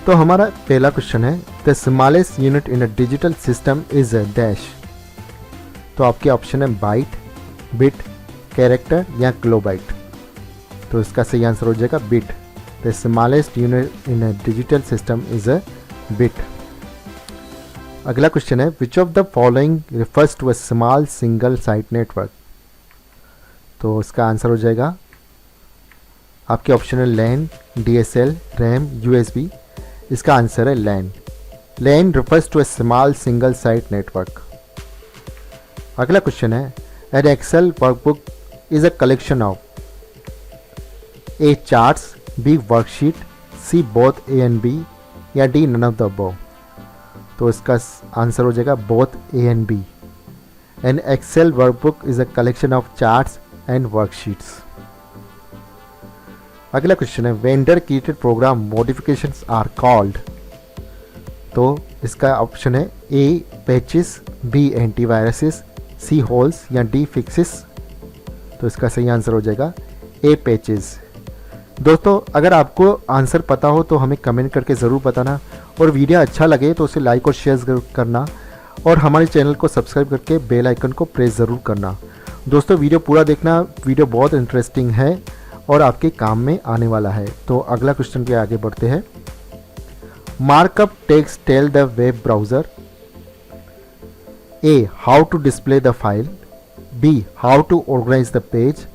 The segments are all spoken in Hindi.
तो हमारा पहला क्वेश्चन है the smallest unit in a digital system is a dash. तो आपके ऑप्शन है बाइट, बिट, कैरेक्टर या किलोबाइट। तो इसका सही आंसर हो जाएगा bit. The smallest unit in a digital system is a bit. अगला क्वेश्चन है which of the following refers to a small single site network. तो इसका आंसर हो जाएगा आपके ऑप्शन है लैन, DSL, रैम, USB। इसका आंसर है लैन। लैन refers to a small single site network. अगला क्वेश्चन है an Excel workbook is a collection of A charts, B worksheet, C both A and B या D none of the above. तो इसका आंसर हो जाएगा both A and B। An Excel workbook is a collection of charts and worksheets. अगला क्वेश्चन है vendor created program modifications are called. तो इसका ऑप्शन है A patches, B antiviruses, C holes या D फिक्सेस। तो इसका सही आंसर हो जाएगा A पैचेस। दोस्तों अगर आपको आंसर पता हो तो हमें कमेंट करके ज़रूर बताना, और वीडियो अच्छा लगे तो उसे लाइक और शेयर करना, और हमारे चैनल को सब्सक्राइब करके बेल आइकन को प्रेस ज़रूर करना। दोस्तों वीडियो पूरा देखना, वीडियो बहुत इंटरेस्टिंग है और आपके काम में आने वाला है। तो अगला क्वेश्चन पे आगे बढ़ते हैं। Markup text tell the web browser. A how to display the file, B how to organize the page,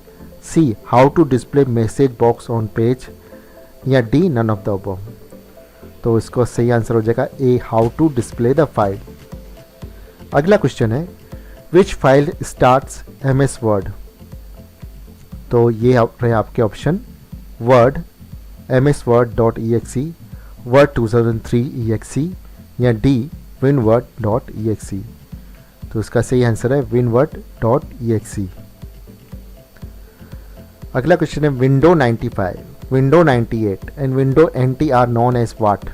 C how to display message box on page या D none of the above. तो इसको सही आंसर हो जाएगा A how to display the file. अगला क्वेश्चन है which file starts MS Word. तो ये रहे आपके option Word, MS word.exe, Word 2003 exe या D winword.exe। तो इसका सही आंसर है winword.exe। अगला क्वेश्चन है window 95, window 98 and window NT are known as what.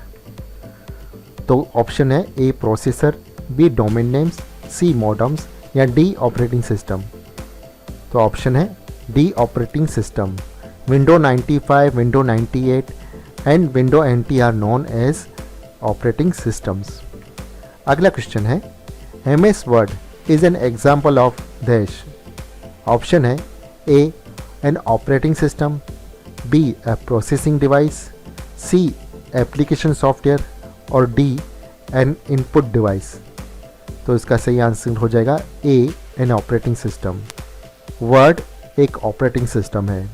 तो ऑप्शन है A processor, B domain names, C modems या D ऑपरेटिंग सिस्टम। तो ऑप्शन है D operating system. Window 95, window 98 and window NT are known as operating systems. अगला क्वेश्चन है MS Word is an example of dash. Option है A an operating system, B a processing device, C application software और D एन इनपुट डिवाइस। तो इसका सही आंसर हो जाएगा A an operating system. Word एक ऑपरेटिंग सिस्टम है।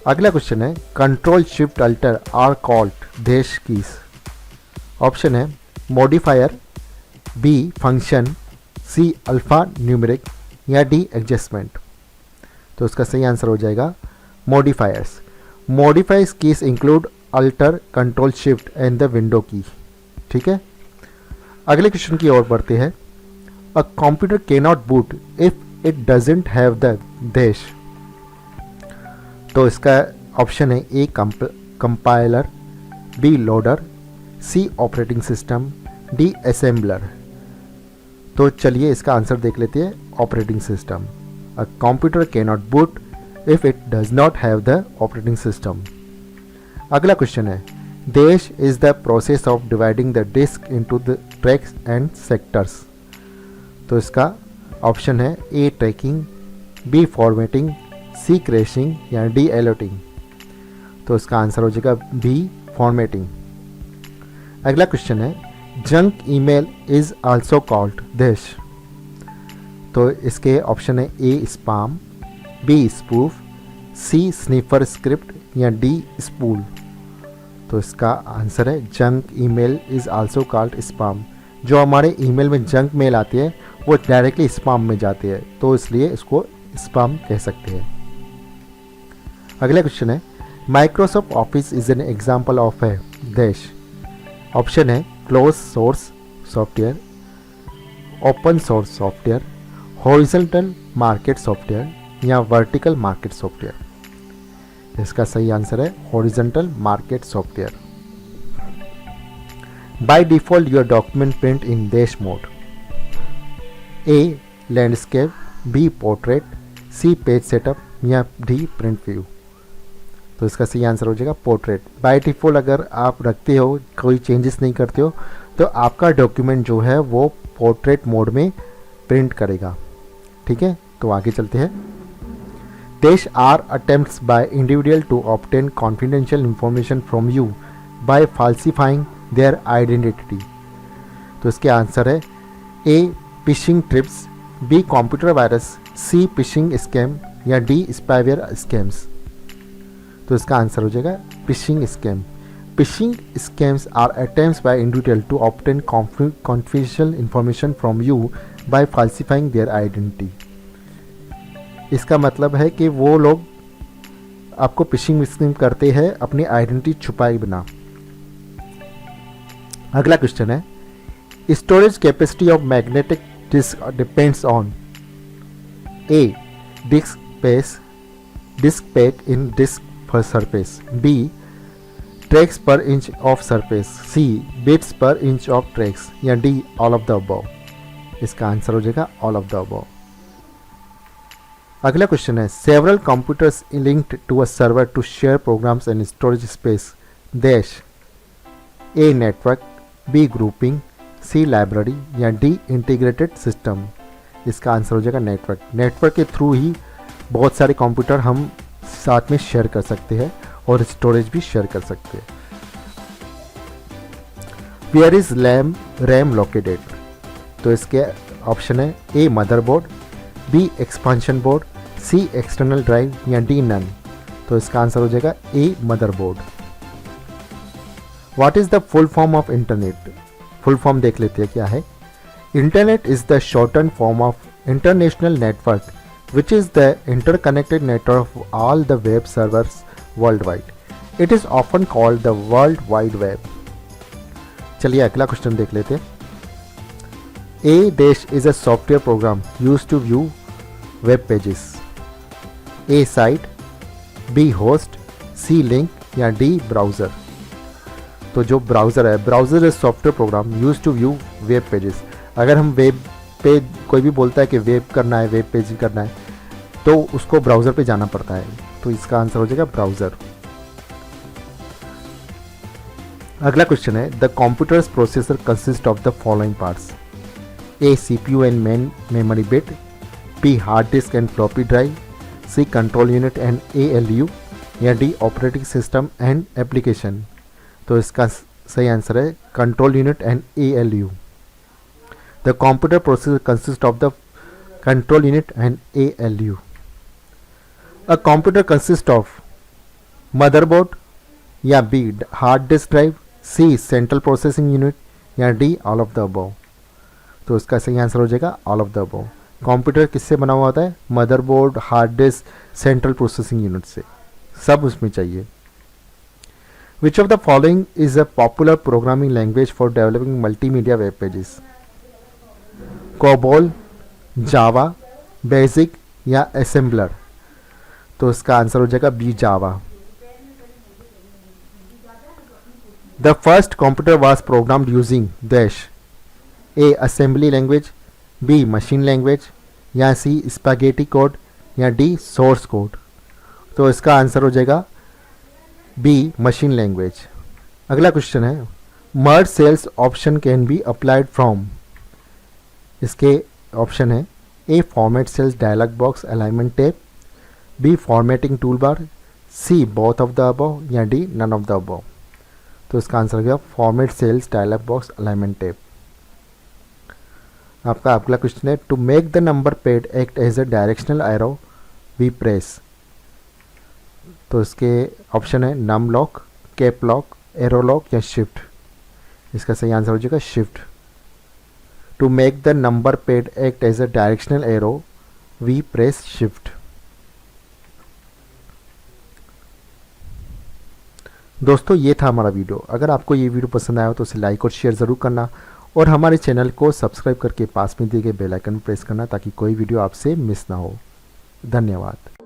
अगला क्वेश्चन है control shift alter are called dash keys. Option है modifier, B function, C alpha numeric या D एडजस्टमेंट। तो इसका सही आंसर हो जाएगा modifiers. Modifiers keys include alter, control shift and the window key. ठीक है, अगले क्वेश्चन की ओर बढ़ते हैं। A computer can not boot if it doesn't have the dash. तो इसका ऑप्शन है A compiler, B loader, C operating system, D assembler. तो चलिए इसका आंसर देख लेते हैं operating system. A computer can not boot if it does not have the operating system. अगला क्वेश्चन है dash is the process of dividing the disk into the tracks and sectors. तो इसका ऑप्शन है A tracking, B formatting, C crashing या D एलोटिंग। तो इसका आंसर हो जाएगा B फॉर्मेटिंग। अगला क्वेश्चन है junk email is also called dash. तो इसके ऑप्शन है A spam, B spoof, C sniffer script या D स्पूल। तो इसका आंसर है junk email is also called spam. जो हमारे ईमेल में जंक मेल आती है वो डायरेक्टली स्पैम में जाती है, तो इसलिए इसको स्पैम कह सकते हैं। अगला क्वेश्चन है Microsoft Office is an example of a dash. Option है close source software, open source software, horizontal market software या वर्टिकल मार्केट सॉफ्टवेयर। इसका सही आंसर है horizontal market software. By default your document print in dash mode. A landscape, B portrait, C page setup या D प्रिंट व्यू। तो इसका सही आंसर हो जाएगा पोर्ट्रेट। बाय डिफ़ॉल्ट अगर आप रखते हो, कोई चेंजेस नहीं करते हो, तो आपका डॉक्यूमेंट जो है वो पोर्ट्रेट मोड में प्रिंट करेगा। ठीक है, तो आगे चलते हैं। These are attempts by individual to obtain confidential information from you by falsifying their identity. तो इसके आंसर है A phishing trips, B computer virus, C phishing scam या डी स्पाईवेयर स्कैम्स। तो इसका आंसर हो जाएगा phishing scam. Phishing scams are attempts by individual to obtain confidential information from you by falsifying their identity. इसका मतलब है कि वो लोग आपको फिशिंग स्कीम करते हैं अपनी आइडेंटिटी छुपाए बिना। अगला क्वेश्चन है, storage capacity of magnetic disk depends on A disk space, disk pack in disk per surface, B tracks per inch of surface, C bits per inch of tracks या D all of the above. इसका आंसर हो जाएगा ऑल ऑफ द अबव। अगला क्वेश्चन है, several computers linked to a server to share programs and storage space dash A network, B grouping, C library या डी इंटीग्रेटेड सिस्टम। इसका आंसर हो जाएगा नेटवर्क। नेटवर्क के थ्रू ही बहुत सारे कंप्यूटर हम साथ में शेयर कर सकते हैं और स्टोरेज भी शेयर कर सकते हैं। Where is RAM located. तो इसके ऑप्शन है A motherboard, B expansion board, C external drive या डी नन। तो इसका आंसर हो जाएगा A motherboard. What is the full form of internet. Full form देख लेते हैं क्या है। Internet is the shorten form of international network which is the interconnected network of all the web servers worldwide. It is often called the World Wide Web. चलिए अगला क्वेश्चन देख लेते हैं। A dash is a software program used to view web pages. A site, B host, C link या D browser। तो जो ब्राउज़र है, browser is software program use to view web pages. अगर हम वेब पे कोई भी बोलता है कि वेब करना है, वेब पेज करना है, तो उसको ब्राउज़र पे जाना पड़ता है। तो इसका आंसर हो जाएगा ब्राउज़र। अगला क्वेश्चन है, the computer's processor consist of the following parts. A CPU and main memory bit, B hard disk and floppy drive, C control unit and ALU या D operating system and application. तो इसका सही आंसर है control unit and ALU. The computer processor consists of the control unit and ALU. A computer consists of motherboard या B hard disk drive, C central processing unit या D all of the above। तो इसका सही आंसर हो जाएगा all of the above। Computer किससे बना हुआ होता है? Motherboard, hard disk, central processing unit से, सब उसमें चाहिए। Which of the following is a popular programming language for developing multimedia web pages? COBOL, Java, BASIC या असेंबलर। तो इसका आंसर हो जाएगा B Java. The first computer was programmed using dash A assembly language, B machine language या सी स्पैगेटी कोड या डी सोर्स कोड। तो इसका आंसर हो जाएगा बी मशीन लैंग्वेज। अगला क्वेश्चन है, merge cells option can be applied from. इसके ऑप्शन है A format cells dialog box alignment tab, B formatting toolbar, C both of the above या D none of the above. तो इसका आंसर हो गया format cells dialog box alignment tab. आपका अगला क्वेश्चन है, to make the number pad act as a directional arrow we press. तो इसके ऑप्शन है num lock, cap lock, arrow lock या शिफ्ट। इसका सही आंसर हो जाएगा shift. To make the number pad act as a directional arrow, we press shift। दोस्तों ये था हमारा वीडियो। अगर आपको ये वीडियो पसंद आया हो तो उसे लाइक और शेयर ज़रूर करना और हमारे चैनल को सब्सक्राइब करके पास में दिए गए बेल आइकन प्रेस करना ताकि कोई वीडियो आपसे मिस ना हो। धन्यवाद।